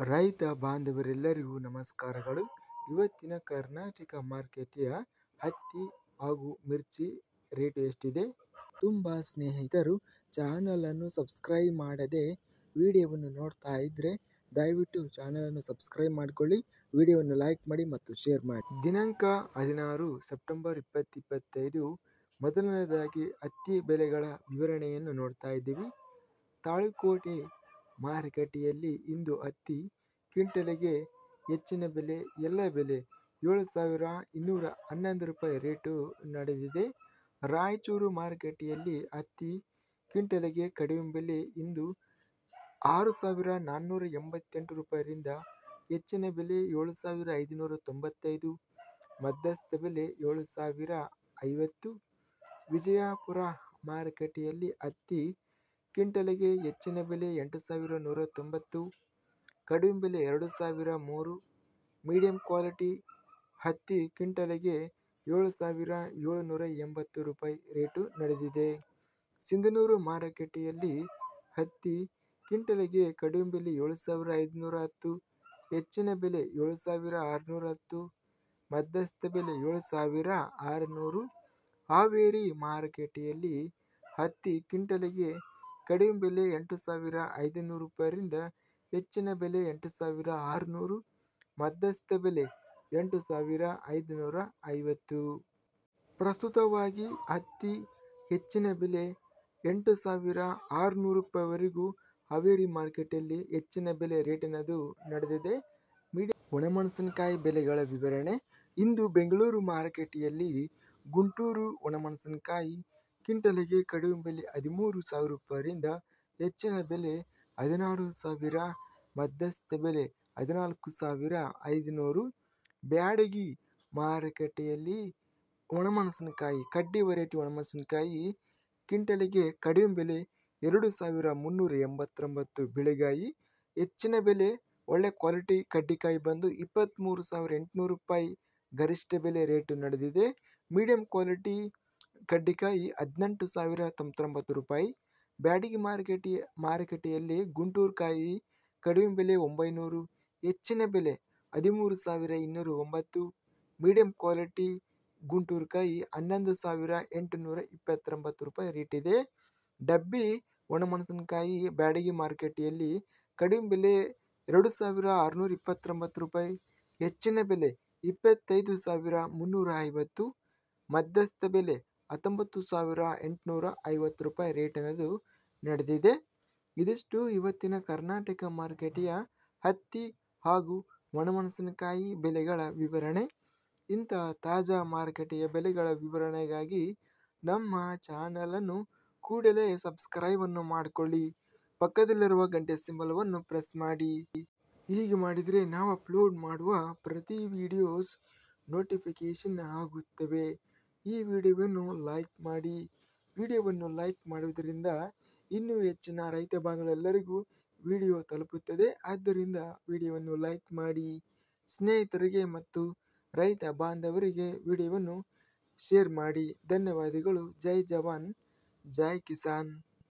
ರೈತ ಬಾಂಧವರೆಲ್ಲರಿಗೂ ನಮಸ್ಕಾರಗಳು. ಇವತ್ತಿನ ಕರ್ನಾಟಕ ಮಾರ್ಕೆಟಿಯ ಹತ್ತಿ ಹಾಗೂ ಮಿರ್ಚಿ ರೇಟ್ ಎಷ್ಟಿದೆ? ತುಂಬ ಸ್ನೇಹಿತರು ಚಾನಲನ್ನು ಸಬ್ಸ್ಕ್ರೈಬ್ ಮಾಡದೆ ವಿಡಿಯೋವನ್ನು ನೋಡ್ತಾ ಇದ್ದರೆ ದಯವಿಟ್ಟು ಚಾನಲನ್ನು ಸಬ್ಸ್ಕ್ರೈಬ್ ಮಾಡಿಕೊಳ್ಳಿ, ವಿಡಿಯೋವನ್ನು ಲೈಕ್ ಮಾಡಿ ಮತ್ತು ಶೇರ್ ಮಾಡಿ. ದಿನಾಂಕ 16 ಸೆಪ್ಟೆಂಬರ್ 2025. ಮೊದಲನೇದಾಗಿ ಹತ್ತಿ ಬೆಲೆಗಳ ವಿವರಣೆಯನ್ನು ನೋಡ್ತಾ ಇದ್ದೀವಿ. ತಾಳಿಕೋಟೆ ಮಾರುಕಟ್ಟೆಯಲ್ಲಿ ಇಂದು ಹತ್ತಿ ಕ್ವಿಂಟಲಿಗೆ ಹೆಚ್ಚಿನ ಬೆಲೆ, ಎಲ್ಲ ಬೆಲೆ 7,211 ರೂಪಾಯಿ ರೇಟು ನಡೆದಿದೆ. ರಾಯಚೂರು ಮಾರುಕಟ್ಟೆಯಲ್ಲಿ ಹತ್ತಿ ಕ್ವಿಂಟಲಿಗೆ ಕಡಿಮೆ ಬೆಲೆ ಇಂದು 6,488 ರೂಪಾಯಿಯಿಂದ ಹೆಚ್ಚಿನ ಬೆಲೆ 7,595, ಮಧ್ಯಸ್ಥ ಬೆಲೆ 7,050. ವಿಜಯಪುರ ಮಾರುಕಟ್ಟೆಯಲ್ಲಿ ಹತ್ತಿ ಕ್ವಿಂಟಲಿಗೆ ಹೆಚ್ಚಿನ ಬೆಲೆ 8,190, ಕಡಿಮೆ ಬೆಲೆ 2,003. ಮೀಡಿಯಂ ಕ್ವಾಲಿಟಿ ಹತ್ತಿ ಕ್ವಿಂಟಲಿಗೆ 7,780 ರೂಪಾಯಿ ರೇಟು ನಡೆದಿದೆ. ಸಿಂಧನೂರು ಮಾರುಕಟ್ಟೆಯಲ್ಲಿ ಹತ್ತಿ ಕ್ವಿಂಟಲಿಗೆ ಕಡಿಮೆ ಬೆಲೆ 7,510, ಹೆಚ್ಚಿನ ಬೆಲೆ 7,610, ಮಧ್ಯಸ್ಥ ಬೆಲೆ 7,600. ಹಾವೇರಿ ಮಾರುಕಟ್ಟೆಯಲ್ಲಿ ಹತ್ತಿ ಕ್ವಿಂಟಲಿಗೆ ಕಡಿಮೆ ಬೆಲೆ 8,500 ರೂಪಾಯಿಯಿಂದ ಹೆಚ್ಚಿನ ಬೆಲೆ 8,600, ಮಧ್ಯಸ್ಥ ಬೆಲೆ 8,550. ಪ್ರಸ್ತುತವಾಗಿ ಹತ್ತಿ ಹೆಚ್ಚಿನ ಬೆಲೆ 8,600 ರೂಪಾಯಿವರೆಗೂ ಹಾವೇರಿ ಮಾರ್ಕೆಟಲ್ಲಿ ಹೆಚ್ಚಿನ ಬೆಲೆ ರೇಟಿನದು ನಡೆದಿದೆ. ಒಣಮೆಣಸಿನಕಾಯಿ ಬೆಲೆಗಳ ವಿವರಣೆ. ಇಂದು ಬೆಂಗಳೂರು ಮಾರುಕಟ್ಟೆಯಲ್ಲಿ ಗುಂಟೂರು ಒಣಮೆಣಸಿನಕಾಯಿ ಕ್ವಿಂಟಲಿಗೆ ಕಡಿಮೆ ಬೆಲೆ 13,000 ರೂಪಾಯಿಯಿಂದ ಹೆಚ್ಚಿನ ಬೆಲೆ 16,000, ಮಧ್ಯಸ್ಥ ಬೆಲೆ 14,500. ಬ್ಯಾಡಗಿ ಮಾರುಕಟ್ಟೆಯಲ್ಲಿ ಒಣಮೆಣಸಿನಕಾಯಿ ಕಡ್ಡಿ ವೆರೈಟಿ ಒಣಮೆಣಸಿನಕಾಯಿ ಕ್ವಿಂಟಲಿಗೆ ಕಡಿಮೆ ಬೆಲೆ 2,389 ಬಿಳಿಗಾಯಿ, ಹೆಚ್ಚಿನ ಬೆಲೆ ಒಳ್ಳೆ ಕ್ವಾಲಿಟಿ ಕಡ್ಡಿಕಾಯಿ ಬಂದು 23,800 ರೂಪಾಯಿ ಗರಿಷ್ಠ ಬೆಲೆ ರೇಟು ನಡೆದಿದೆ. ಮೀಡಿಯಂ ಕ್ವಾಲಿಟಿ ಕಡ್ಡಿಕಾಯಿ 18,099 ರೂಪಾಯಿ. ಬ್ಯಾಡಗಿ ಮಾರುಕಟ್ಟೆಯಲ್ಲಿ ಗುಂಟೂರು ಕಾಯಿ ಕಡಿಮೆ ಬೆಲೆ 900, ಹೆಚ್ಚಿನ ಬೆಲೆ 13,209. ಮೀಡಿಯಂ ಕ್ವಾಲಿಟಿ ಗುಂಟೂರು ಕಾಯಿ 11,829 ರೂಪಾಯಿ ರೇಟಿದೆ. ಡಬ್ಬಿ ಒಣಮೆಣಸಿನಕಾಯಿ ಬ್ಯಾಡಗಿ ಮಾರುಕಟ್ಟೆಯಲ್ಲಿ ಕಡಿಮೆ ಬೆಲೆ 2,629 ರೂಪಾಯಿ, ಹೆಚ್ಚಿನ ಬೆಲೆ 25,350, ಮಧ್ಯಸ್ಥ ಬೆಲೆ 19,850 ರೂಪಾಯಿ ರೇಟಿನದು ನಡೆದಿದೆ. ಇದಿಷ್ಟು ಇವತ್ತಿನ ಕರ್ನಾಟಕ ಮಾರುಕಟ್ಟೆಯ ಹತ್ತಿ ಹಾಗೂ ಒಣಮೆಣಸಿನಕಾಯಿ ಬೆಲೆಗಳ ವಿವರಣೆ. ಇಂಥ ತಾಜಾ ಮಾರುಕಟ್ಟೆಯ ಬೆಲೆಗಳ ವಿವರಣೆಗಾಗಿ ನಮ್ಮ ಚಾನಲನ್ನು ಕೂಡಲೇ ಸಬ್ಸ್ಕ್ರೈಬನ್ನು ಮಾಡಿಕೊಳ್ಳಿ, ಪಕ್ಕದಲ್ಲಿರುವ ಗಂಟೆ ಸಿಂಬಲವನ್ನು ಪ್ರೆಸ್ ಮಾಡಿ. ಹೀಗೆ ಮಾಡಿದರೆ ನಾವು ಅಪ್ಲೋಡ್ ಮಾಡುವ ಪ್ರತಿ ವಿಡಿಯೋಸ್ ನೋಟಿಫಿಕೇಷನ್ ಆಗುತ್ತವೆ. ಈ ವಿಡಿಯೋವನ್ನು ಲೈಕ್ ಮಾಡಿ. ವಿಡಿಯೋವನ್ನು ಲೈಕ್ ಮಾಡುವುದರಿಂದ ಇನ್ನೂ ಹೆಚ್ಚಿನ ರೈತ ಬಾಂಧವರೆಲ್ಲರಿಗೂ ವಿಡಿಯೋ ತಲುಪುತ್ತದೆ. ಆದ್ದರಿಂದ ವಿಡಿಯೋವನ್ನು ಲೈಕ್ ಮಾಡಿ, ಸ್ನೇಹಿತರಿಗೆ ಮತ್ತು ರೈತ ಬಾಂಧವರಿಗೆ ವಿಡಿಯೋವನ್ನು ಶೇರ್ ಮಾಡಿ. ಧನ್ಯವಾದಗಳು. ಜೈ ಜವಾನ್, ಜೈ ಕಿಸಾನ್.